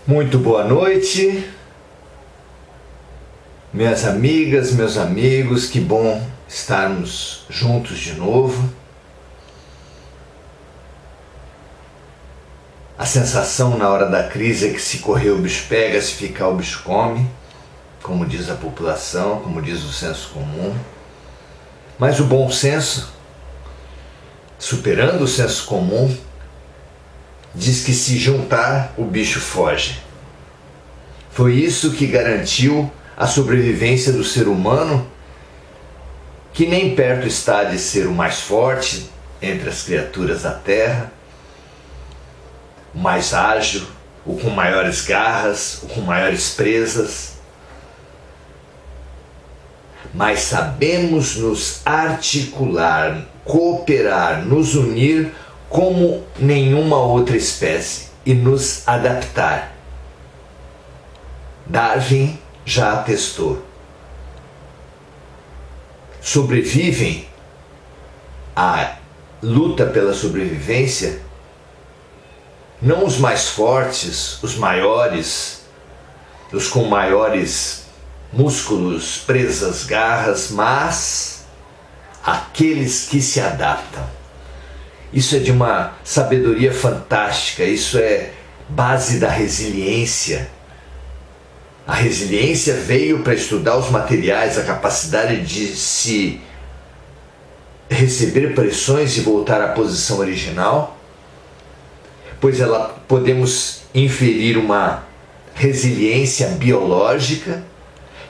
Muito boa noite, minhas amigas, meus amigos, que bom estarmos juntos de novo. A sensação na hora da crise é que se correr o bicho pega, se ficar o bicho come, como diz a população, como diz o senso comum. Mas o bom senso, superando o senso comum, diz que se juntar o bicho foge. Foi isso que garantiu a sobrevivência do ser humano, que nem perto está de ser o mais forte entre as criaturas da Terra, o mais ágil, o com maiores garras, o com maiores presas. Mas sabemos nos articular, cooperar, nos unir como nenhuma outra espécie e nos adaptar. Darwin já atestou. Sobrevivem à luta pela sobrevivência não os mais fortes, os maiores, os com maiores músculos, presas, garras, mas aqueles que se adaptam. Isso é de uma sabedoria fantástica, isso é base da resiliência. A resiliência veio para estudar os materiais, a capacidade de se receber pressões e voltar à posição original, pois podemos inferir uma resiliência biológica,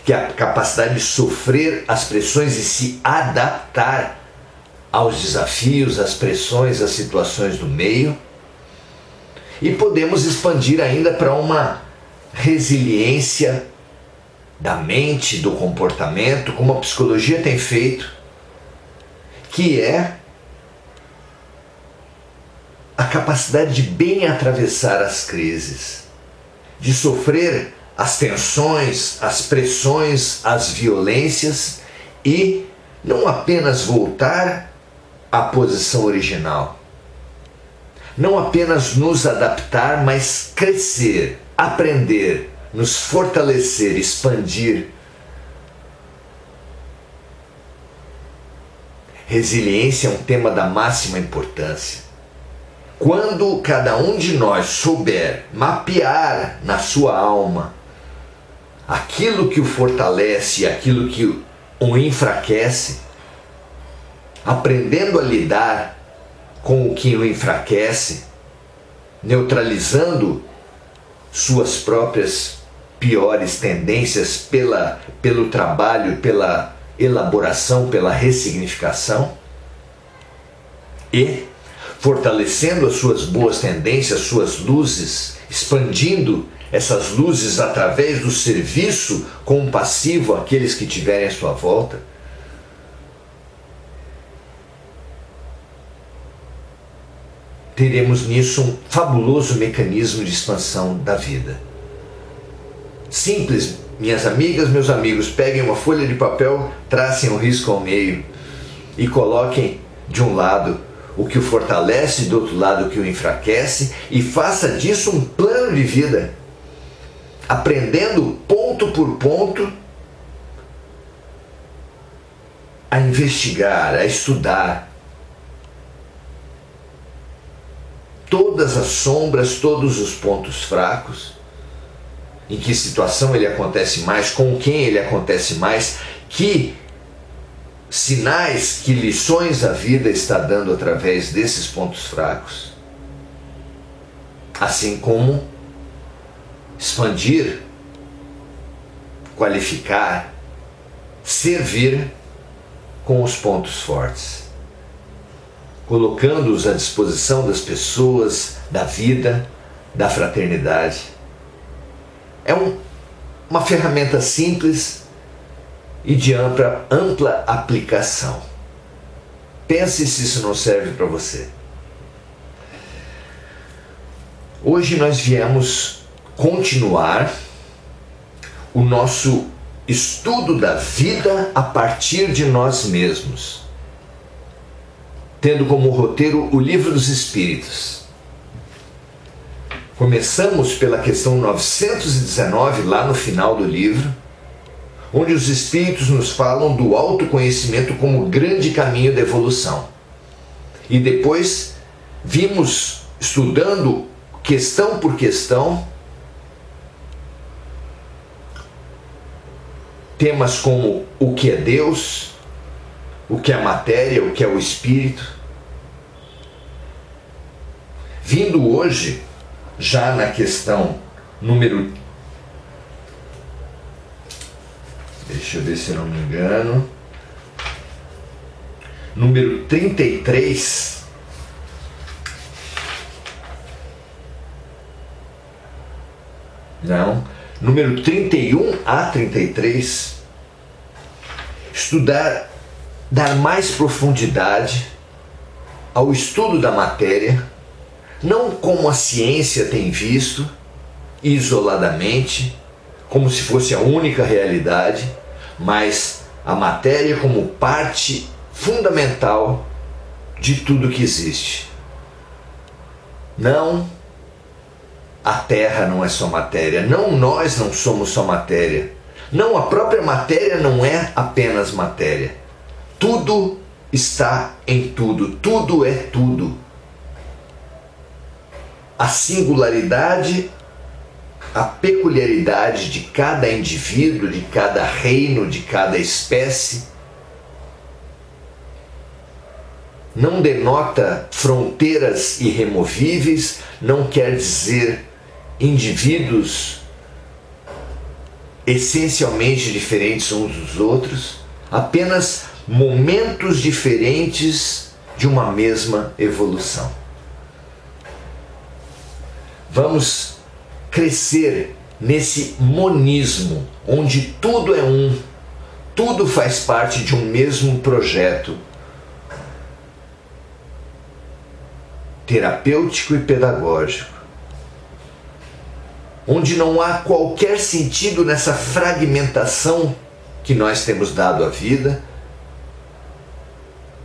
que é a capacidade de sofrer as pressões e se adaptar aos desafios, às pressões, às situações do meio. E podemos expandir ainda para uma resiliência da mente, do comportamento, como a psicologia tem feito, que é a capacidade de bem atravessar as crises, de sofrer as tensões, as pressões, as violências e não apenas voltar à posição original. Não apenas nos adaptar, mas crescer, aprender, nos fortalecer, expandir. Resiliência é um tema da máxima importância. Quando cada um de nós souber mapear na sua alma aquilo que o fortalece e aquilo que o enfraquece, aprendendo a lidar com o que o enfraquece, neutralizando suas próprias piores tendências pelo trabalho, pela elaboração, pela ressignificação, e fortalecendo as suas boas tendências, suas luzes, expandindo essas luzes através do serviço compassivo àqueles que tiverem à sua volta, teremos nisso um fabuloso mecanismo de expansão da vida. Simples, minhas amigas, meus amigos, peguem uma folha de papel, tracem um risco ao meio e coloquem de um lado o que o fortalece, do outro lado o que o enfraquece, e faça disso um plano de vida, aprendendo ponto por ponto a investigar, a estudar todas as sombras, todos os pontos fracos, em que situação ele acontece mais, com quem ele acontece mais, que sinais, que lições a vida está dando através desses pontos fracos, assim como expandir, qualificar, servir com os pontos fortes, colocando-os à disposição das pessoas, da vida, da fraternidade. É uma ferramenta simples e de ampla aplicação. Pense se isso não serve para você. Hoje nós viemos continuar o nosso estudo da vida a partir de nós mesmos, tendo como roteiro o Livro dos Espíritos. Começamos pela questão 919, lá no final do livro, onde os espíritos nos falam do autoconhecimento como grande caminho da evolução. E depois vimos, estudando questão por questão, temas como o que é Deus, o que é matéria, o que é o espírito. Vindo hoje, já na questão número... Deixa eu ver se eu não me engano. Número 33. Não. Número 31 a 33. Estudar, dar mais profundidade ao estudo da matéria, não como a ciência tem visto, isoladamente, como se fosse a única realidade, mas a matéria como parte fundamental de tudo que existe. Não, a Terra não é só matéria, não, nós não somos só matéria, não, a própria matéria não é apenas matéria. Tudo está em tudo, tudo é tudo. A singularidade, a peculiaridade de cada indivíduo, de cada reino, de cada espécie, não denota fronteiras irremovíveis, não quer dizer indivíduos essencialmente diferentes uns dos outros, apenas momentos diferentes de uma mesma evolução. Vamos crescer nesse monismo, onde tudo é um, tudo faz parte de um mesmo projeto terapêutico e pedagógico, onde não há qualquer sentido nessa fragmentação que nós temos dado à vida,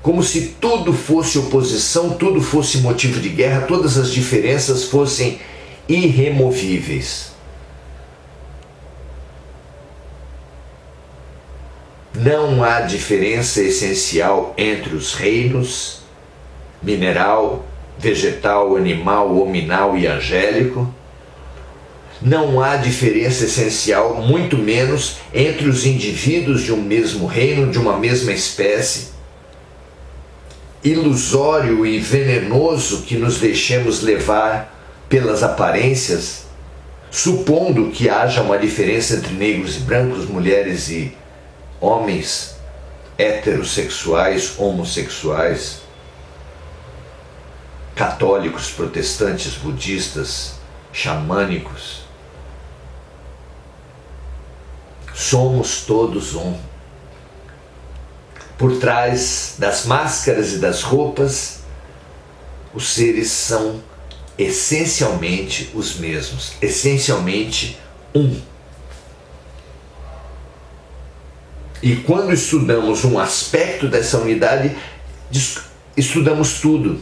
como se tudo fosse oposição, tudo fosse motivo de guerra, todas as diferenças fossem irremovíveis. Não há diferença essencial entre os reinos mineral, vegetal, animal, hominal e angélico. Não há diferença essencial, muito menos, entre os indivíduos de um mesmo reino, de uma mesma espécie. Ilusório e venenoso que nos deixemos levar pelas aparências, supondo que haja uma diferença entre negros e brancos, mulheres e homens, heterossexuais, homossexuais, católicos, protestantes, budistas, xamânicos. Somos todos um. Por trás das máscaras e das roupas, os seres são essencialmente os mesmos, essencialmente um. E quando estudamos um aspecto dessa unidade, estudamos tudo.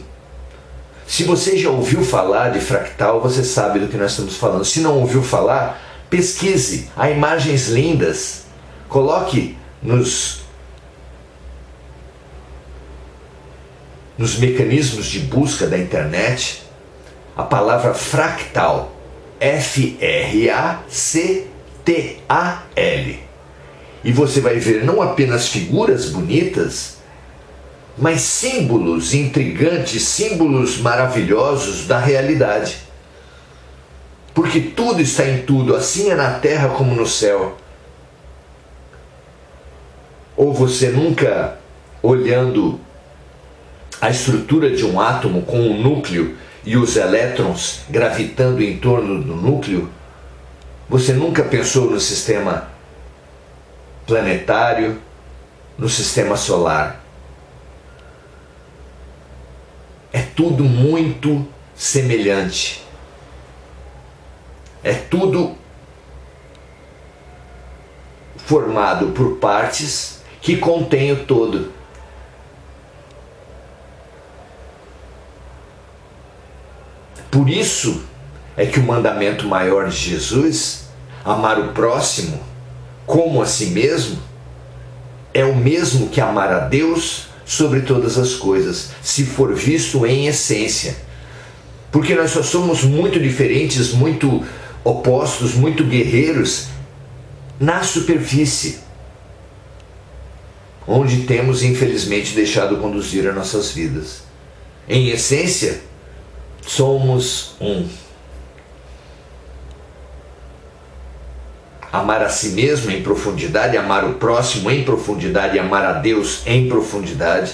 Se você já ouviu falar de fractal, você sabe do que nós estamos falando. Se não ouviu falar, pesquise. Há imagens lindas. Coloque nos mecanismos de busca da internet a palavra fractal, Fractal, e você vai ver não apenas figuras bonitas, mas símbolos intrigantes, símbolos maravilhosos da realidade. Porque tudo está em tudo, assim é na terra como no céu. Ou você nunca, olhando a estrutura de um átomo com o núcleo e os elétrons gravitando em torno do núcleo, você nunca pensou no sistema planetário, no sistema solar? É tudo muito semelhante. É tudo formado por partes que contêm o todo. Por isso é que o mandamento maior de Jesus, amar o próximo como a si mesmo, é o mesmo que amar a Deus sobre todas as coisas, se for visto em essência. Porque nós só somos muito diferentes, muito opostos, muito guerreiros na superfície, onde temos infelizmente deixado conduzir as nossas vidas. Em essência, somos um. Amar a si mesmo em profundidade, amar o próximo em profundidade, amar a Deus em profundidade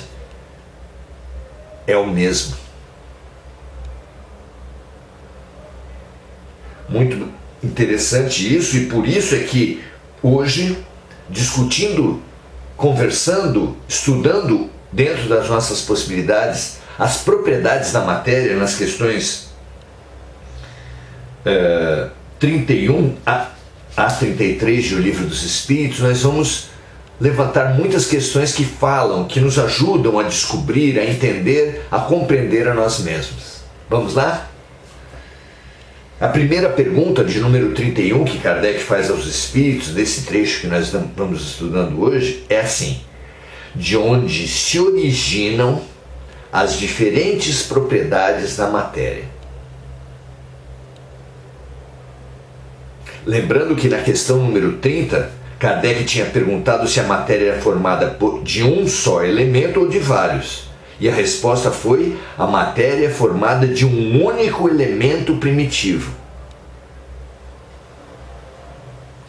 é o mesmo. Muito interessante isso, e por isso é que hoje, discutindo, conversando, estudando dentro das nossas possibilidades as propriedades da matéria nas questões 31 a 33 do Livro dos Espíritos, nós vamos levantar muitas questões que falam, que nos ajudam a descobrir, a entender, a compreender a nós mesmos. Vamos lá? A primeira pergunta, de número 31, que Kardec faz aos Espíritos, desse trecho que nós vamos estudando hoje, é assim: de onde se originam as diferentes propriedades da matéria? Lembrando que na questão número 30, Kardec tinha perguntado se a matéria era formada de um só elemento ou de vários. E a resposta foi: a matéria é formada de um único elemento primitivo.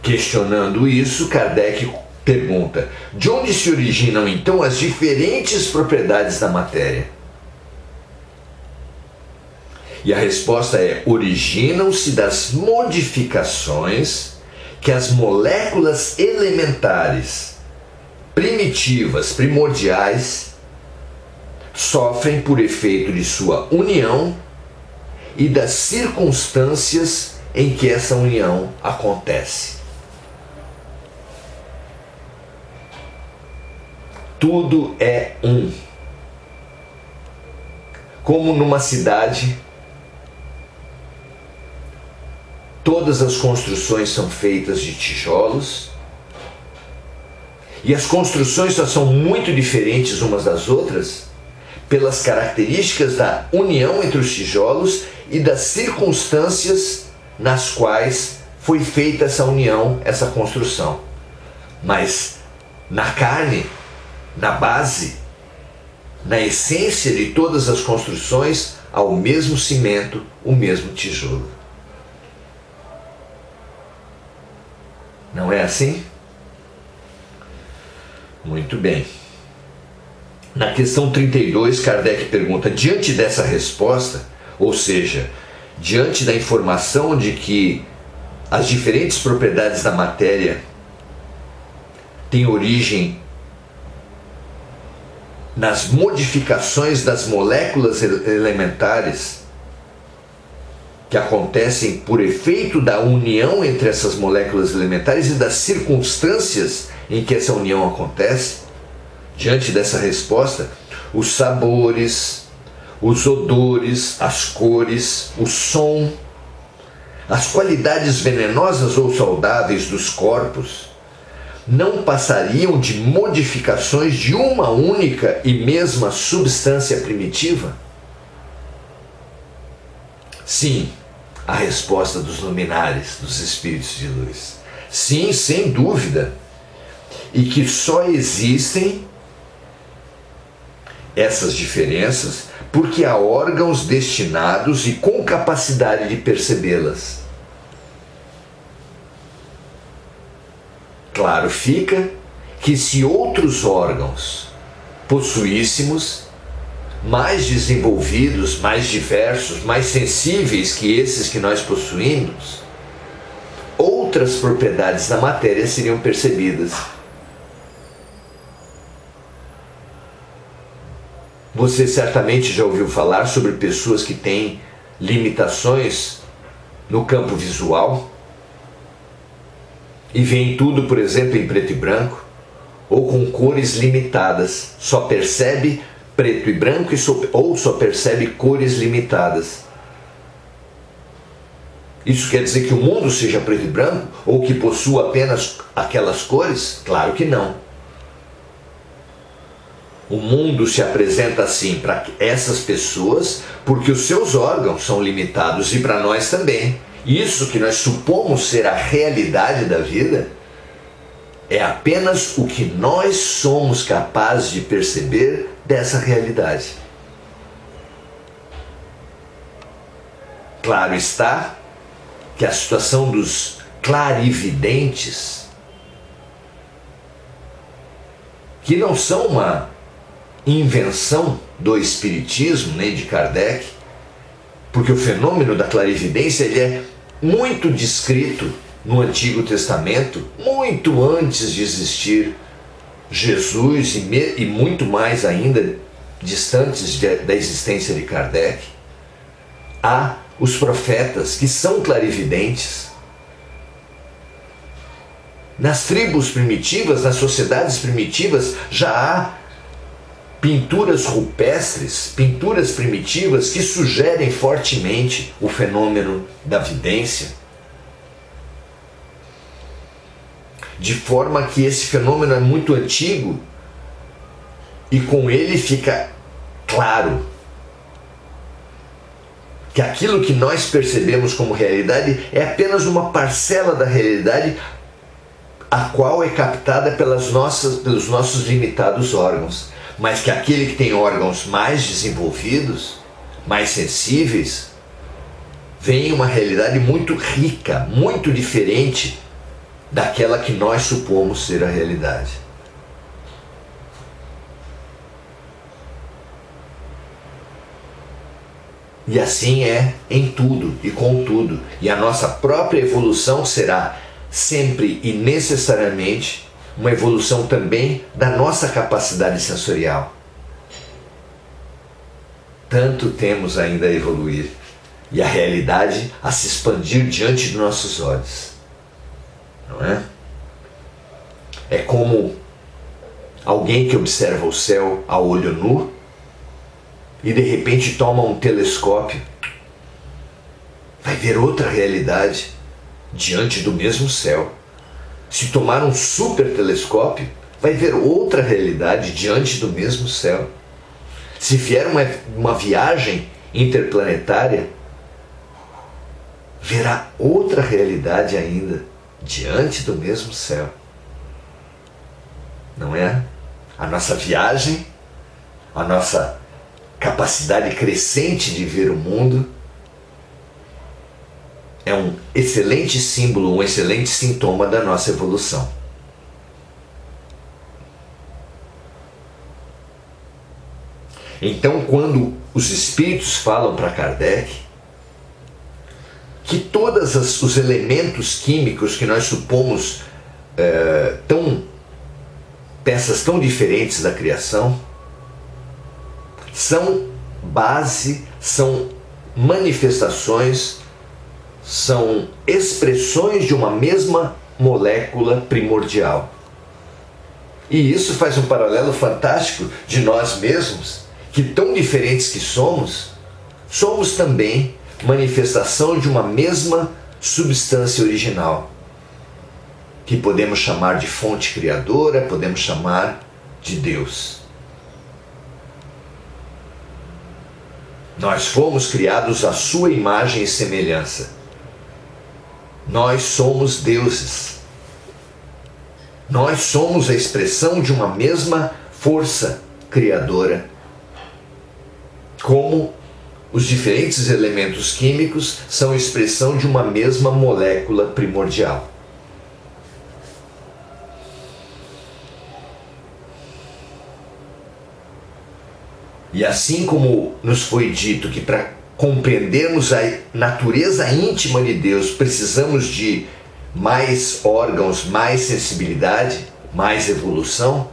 Questionando isso, Kardec pergunta: de onde se originam então as diferentes propriedades da matéria? E a resposta é: originam-se das modificações que as moléculas elementares, primitivas, primordiais, sofrem por efeito de sua união e das circunstâncias em que essa união acontece. Tudo é um. Como numa cidade, todas as construções são feitas de tijolos, e as construções só são muito diferentes umas das outras pelas características da união entre os tijolos e das circunstâncias nas quais foi feita essa união, essa construção. Mas na carne, na base, na essência de todas as construções, há o mesmo cimento, o mesmo tijolo. Não é assim? Muito bem. Na questão 32, Kardec pergunta: diante dessa resposta, ou seja, diante da informação de que as diferentes propriedades da matéria têm origem nas modificações das moléculas elementares que acontecem por efeito da união entre essas moléculas elementares e das circunstâncias em que essa união acontece, diante dessa resposta, os sabores, os odores, as cores, o som, as qualidades venenosas ou saudáveis dos corpos não passariam de modificações de uma única e mesma substância primitiva? Sim, a resposta dos luminares, dos espíritos de luz. Sim, sem dúvida. E que só existem essas diferenças porque há órgãos destinados e com capacidade de percebê-las. Claro fica que se outros órgãos possuíssemos, mais desenvolvidos, mais diversos, mais sensíveis que esses que nós possuímos, outras propriedades da matéria seriam percebidas. Você certamente já ouviu falar sobre pessoas que têm limitações no campo visual e veem tudo, por exemplo, em preto e branco ou com cores limitadas, só percebe preto e branco ou só percebe cores limitadas. Isso quer dizer que o mundo seja preto e branco? Ou que possua apenas aquelas cores? Claro que não. O mundo se apresenta assim para essas pessoas porque os seus órgãos são limitados, e para nós também. Isso que nós supomos ser a realidade da vida é apenas o que nós somos capazes de perceber dessa realidade. Claro está que a situação dos clarividentes, que não são uma invenção do Espiritismo nem de Kardec, porque o fenômeno da clarividência ele é muito descrito no Antigo Testamento, muito antes de existir Jesus e muito mais ainda distantes da existência de Kardec. Há os profetas que são clarividentes. Nas tribos primitivas, nas sociedades primitivas, já há pinturas rupestres, pinturas primitivas que sugerem fortemente o fenômeno da vidência. De forma que esse fenômeno é muito antigo e com ele fica claro que aquilo que nós percebemos como realidade é apenas uma parcela da realidade a qual é captada pelos nossos limitados órgãos, mas que aquele que tem órgãos mais desenvolvidos, mais sensíveis, vem uma realidade muito rica, muito diferente daquela que nós supomos ser a realidade. E assim é em tudo e com tudo. E a nossa própria evolução será sempre e necessariamente uma evolução também da nossa capacidade sensorial. Tanto temos ainda a evoluir e a realidade a se expandir diante de nossos olhos. Não é? É como alguém que observa o céu a olho nu e de repente toma um telescópio, vai ver outra realidade diante do mesmo céu. Se tomar um super telescópio, vai ver outra realidade diante do mesmo céu. Se vier uma viagem interplanetária, verá outra realidade ainda diante do mesmo céu. Não é? A nossa viagem, a nossa capacidade crescente de ver o mundo é um excelente símbolo, um excelente sintoma da nossa evolução. Então, quando os espíritos falam para Kardec que todos os elementos químicos que nós supomos peças tão diferentes da criação, são base, são manifestações, são expressões de uma mesma molécula primordial. E isso faz um paralelo fantástico de nós mesmos, que tão diferentes que somos, somos também manifestação de uma mesma substância original, que podemos chamar de fonte criadora, podemos chamar de Deus. Nós fomos criados à sua imagem e semelhança. Nós somos deuses. Nós somos a expressão de uma mesma força criadora. Como os diferentes elementos químicos são expressão de uma mesma molécula primordial. E assim como nos foi dito que para compreendermos a natureza íntima de Deus precisamos de mais órgãos, mais sensibilidade, mais evolução,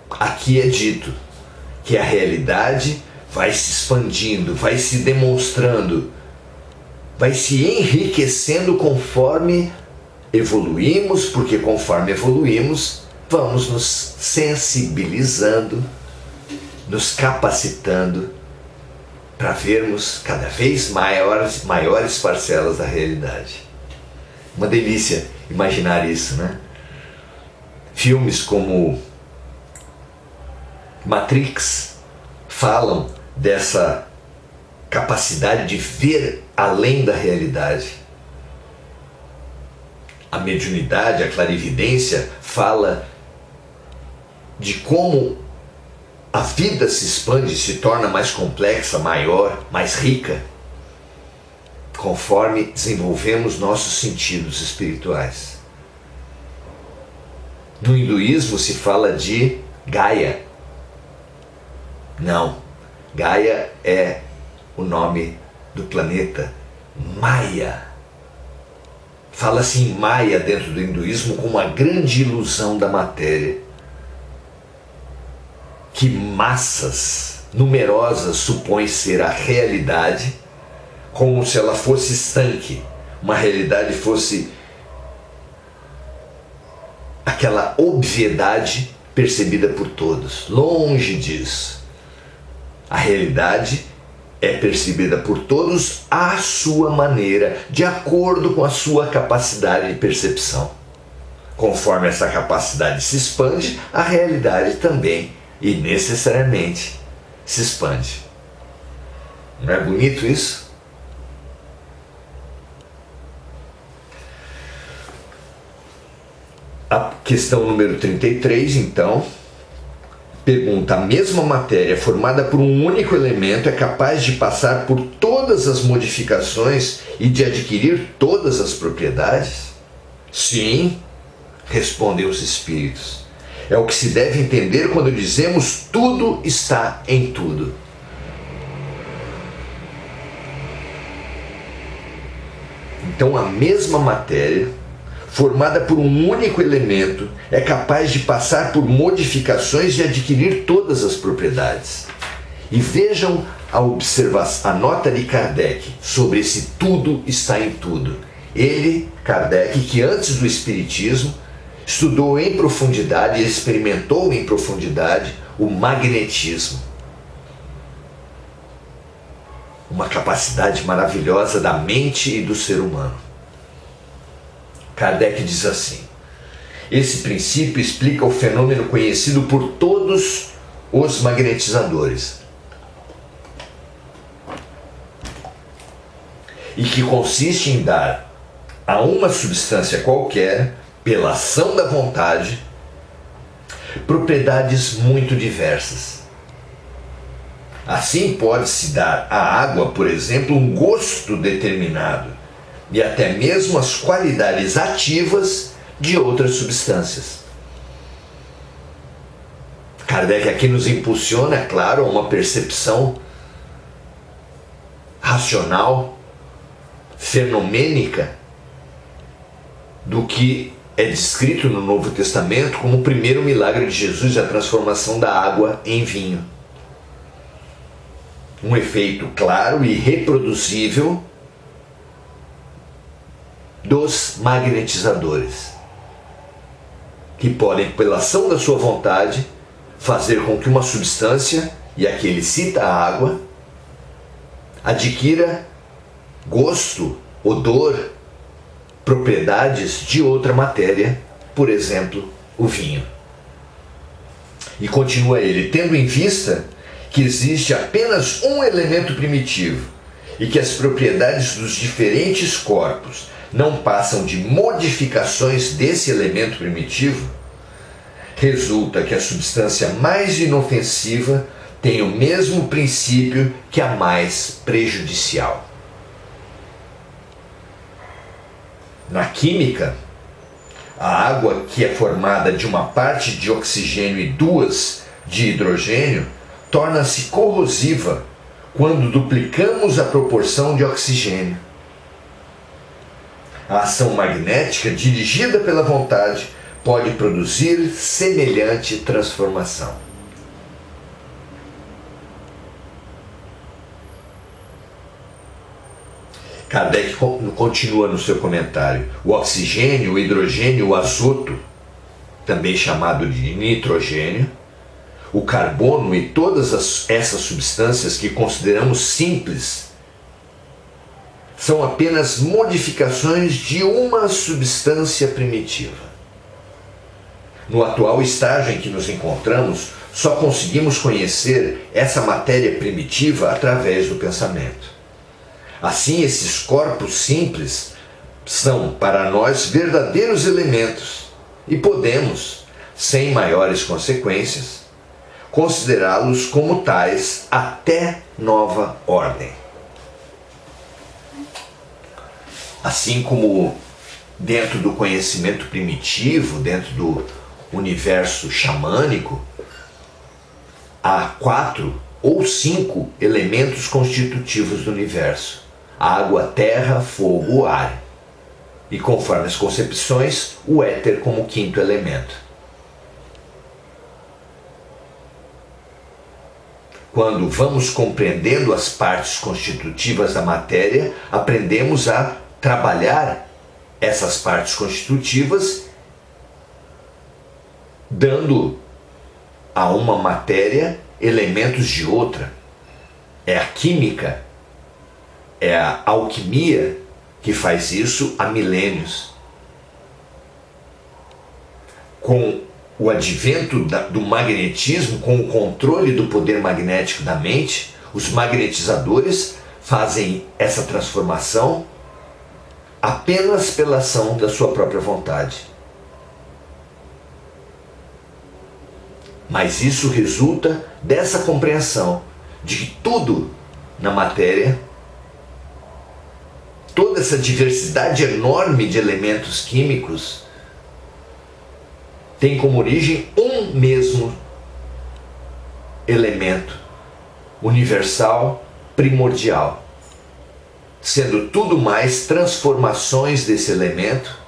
aqui é dito que a realidade vai se expandindo, vai se demonstrando, vai se enriquecendo conforme evoluímos, porque conforme evoluímos, vamos nos sensibilizando, nos capacitando para vermos cada vez maiores parcelas da realidade. Uma delícia imaginar isso, né? Filmes como Matrix falam dessa capacidade de ver além da realidade. A mediunidade, a clarividência fala de como a vida se expande, se torna mais complexa, maior, mais rica, conforme desenvolvemos nossos sentidos espirituais. No hinduísmo se fala de Gaia. Não, Gaia é o nome do planeta Maia. Fala-se em Maia dentro do hinduísmo como uma grande ilusão da matéria, que massas numerosas supõem ser a realidade, como se ela fosse estanque, uma realidade fosse aquela obviedade percebida por todos. Longe disso. A realidade é percebida por todos à sua maneira, de acordo com a sua capacidade de percepção. Conforme essa capacidade se expande, a realidade também e necessariamente se expande. Não é bonito isso? A questão número 33, então, pergunta: a mesma matéria formada por um único elemento é capaz de passar por todas as modificações e de adquirir todas as propriedades? Sim, respondem os espíritos. É o que se deve entender quando dizemos tudo está em tudo. Então a mesma matéria, formada por um único elemento, é capaz de passar por modificações e adquirir todas as propriedades. E vejam a nota de Kardec sobre esse tudo está em tudo. Ele, Kardec, que antes do Espiritismo, estudou em profundidade e experimentou em profundidade o magnetismo. Uma capacidade maravilhosa da mente e do ser humano. Kardec diz assim: esse princípio explica o fenômeno conhecido por todos os magnetizadores, e que consiste em dar a uma substância qualquer, pela ação da vontade, propriedades muito diversas. Assim pode-se dar à água, por exemplo, um gosto determinado e até mesmo as qualidades ativas de outras substâncias. Kardec aqui nos impulsiona, é claro, a uma percepção racional, fenomênica, do que é descrito no Novo Testamento como o primeiro milagre de Jesus, a transformação da água em vinho. Um efeito claro e reproduzível dos magnetizadores, que podem, pela ação da sua vontade, fazer com que uma substância, e aqui ele cita a água, adquira gosto, odor, propriedades de outra matéria, por exemplo, o vinho. E continua ele: tendo em vista que existe apenas um elemento primitivo e que as propriedades dos diferentes corpos não passam de modificações desse elemento primitivo, resulta que a substância mais inofensiva tem o mesmo princípio que a mais prejudicial. Na química, a água, que é formada de uma parte de oxigênio e duas de hidrogênio, torna-se corrosiva quando duplicamos a proporção de oxigênio. A ação magnética, dirigida pela vontade, pode produzir semelhante transformação. Kardec continua no seu comentário: o oxigênio, o hidrogênio, o azoto, também chamado de nitrogênio, O carbono e todas essas substâncias que consideramos simples são apenas modificações de uma substância primitiva. No atual estágio em que nos encontramos, só conseguimos conhecer essa matéria primitiva através do pensamento. Assim, esses corpos simples são para nós verdadeiros elementos e podemos, sem maiores consequências, considerá-los como tais até nova ordem. Assim como dentro do conhecimento primitivo, dentro do universo xamânico, há 4 ou 5 elementos constitutivos do universo: água, terra, fogo, ar. E conforme as concepções, o éter como 5º elemento. Quando vamos compreendendo as partes constitutivas da matéria, aprendemos a trabalhar essas partes constitutivas, dando a uma matéria elementos de outra. É a química, é a alquimia que faz isso há milênios. Com o advento do magnetismo, com o controle do poder magnético da mente, os magnetizadores fazem essa transformação apenas pela ação da sua própria vontade. Mas isso resulta dessa compreensão de que tudo na matéria, toda essa diversidade enorme de elementos químicos, tem como origem um mesmo elemento universal, primordial, sendo tudo mais transformações desse elemento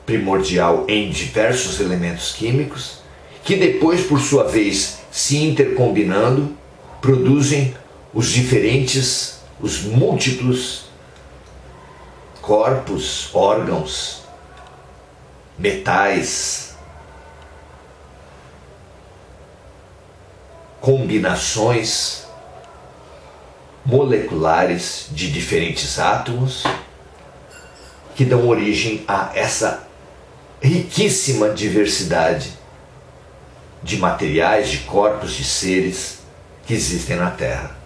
primordial em diversos elementos químicos, que depois, por sua vez, se intercombinando, produzem os múltiplos corpos, órgãos, metais, combinações moleculares de diferentes átomos que dão origem a essa riquíssima diversidade de materiais, de corpos, de seres que existem na Terra.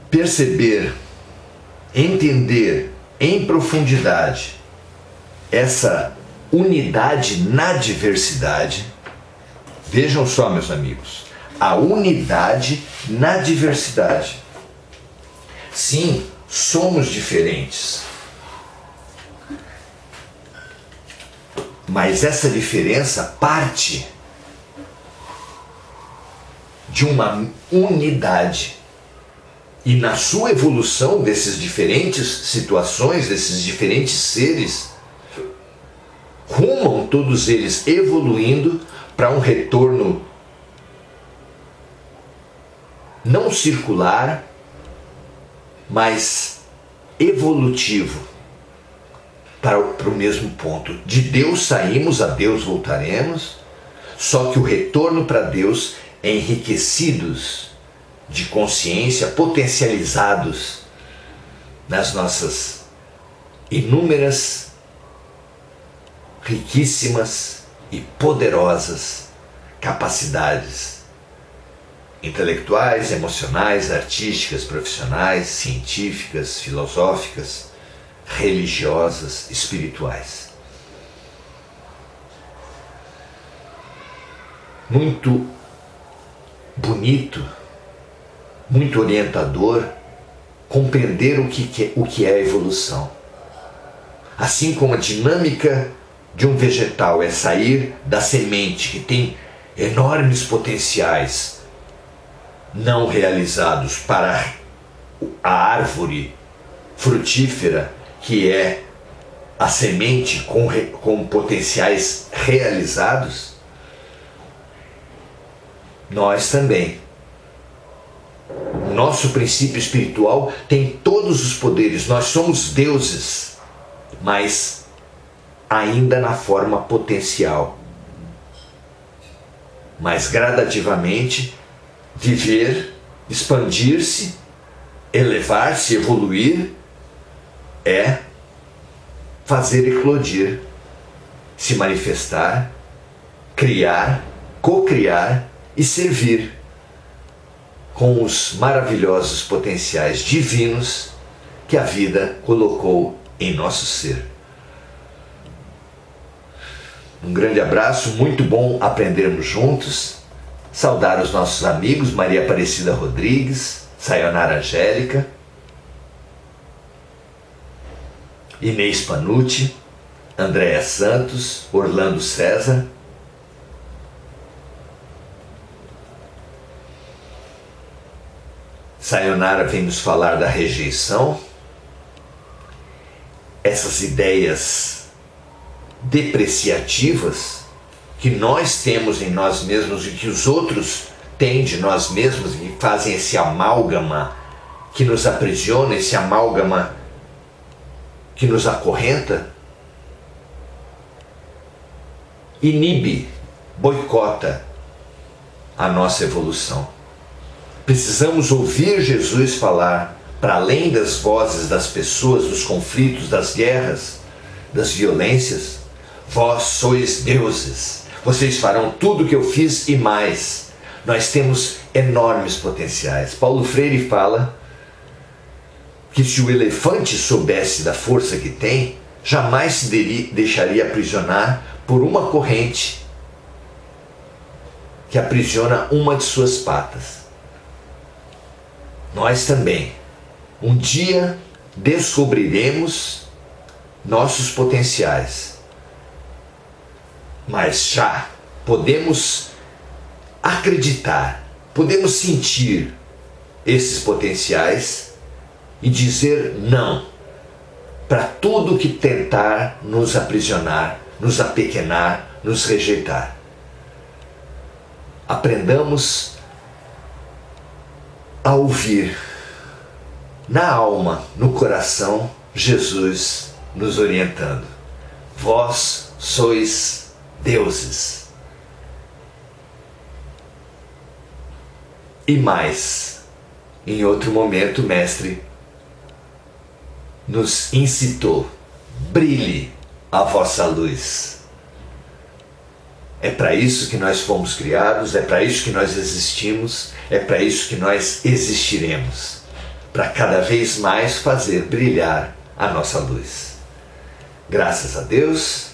Perceber, entender em profundidade essa unidade na diversidade. Vejam só, meus amigos, a unidade na diversidade. Sim, somos diferentes, mas essa diferença parte de uma unidade. E na sua evolução desses diferentes situações, desses diferentes seres, rumam todos eles evoluindo para um retorno não circular, mas evolutivo, para o mesmo ponto. De Deus saímos, a Deus voltaremos, só que o retorno para Deus é enriquecidos de consciência, potencializados nas nossas inúmeras, riquíssimas e poderosas capacidades intelectuais, emocionais, artísticas, profissionais, científicas, filosóficas, religiosas, espirituais. Muito bonito, muito orientador compreender o que é a evolução. Assim como a dinâmica de um vegetal é sair da semente, que tem enormes potenciais não realizados, para a árvore frutífera, que é a semente com potenciais realizados, nós também. Nosso princípio espiritual tem todos os poderes, nós somos deuses mas ainda na forma potencial. Mas gradativamente viver, expandir-se, elevar-se, evoluir é fazer eclodir, se manifestar, criar, co-criar e servir com os maravilhosos potenciais divinos que a vida colocou em nosso ser. Um grande abraço, muito bom aprendermos juntos. Saudar os nossos amigos Maria Aparecida Rodrigues, Sayonara Angélica, Inês Panucci, Andréa Santos, Orlando César. Sayonara vem nos falar da rejeição, essas ideias depreciativas que nós temos em nós mesmos e que os outros têm de nós mesmos e fazem esse amálgama que nos aprisiona, esse amálgama que nos acorrenta, inibe, boicota a nossa evolução. Precisamos ouvir Jesus falar, para além das vozes das pessoas, dos conflitos, das guerras, das violências: vós sois deuses, vocês farão tudo o que eu fiz e mais. Nós temos enormes potenciais. Paulo Freire fala que se o elefante soubesse da força que tem, jamais se deixaria aprisionar por uma corrente que aprisiona uma de suas patas. Nós também, um dia, descobriremos nossos potenciais, mas já podemos acreditar, podemos sentir esses potenciais e dizer não para tudo que tentar nos aprisionar, nos apequenar, nos rejeitar. Aprendamos a ouvir na alma, no coração, Jesus nos orientando: vós sois deuses. E mais, em outro momento, o Mestre nos incitou: brilhe a vossa luz. É para isso que nós fomos criados, é para isso que nós existimos, é para isso que nós existiremos, para cada vez mais fazer brilhar a nossa luz. Graças a Deus,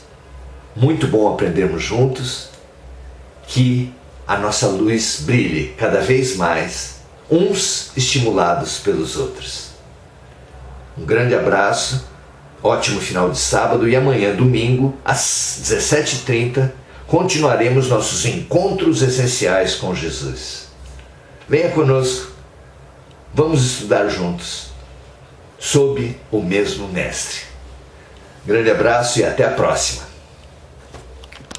muito bom aprendermos juntos, que a nossa luz brilhe cada vez mais, uns estimulados pelos outros. Um grande abraço, ótimo final de sábado, e amanhã, domingo, às 17h30, continuaremos nossos encontros essenciais com Jesus. Venha conosco, vamos estudar juntos, sob o mesmo Mestre. Grande abraço e até a próxima.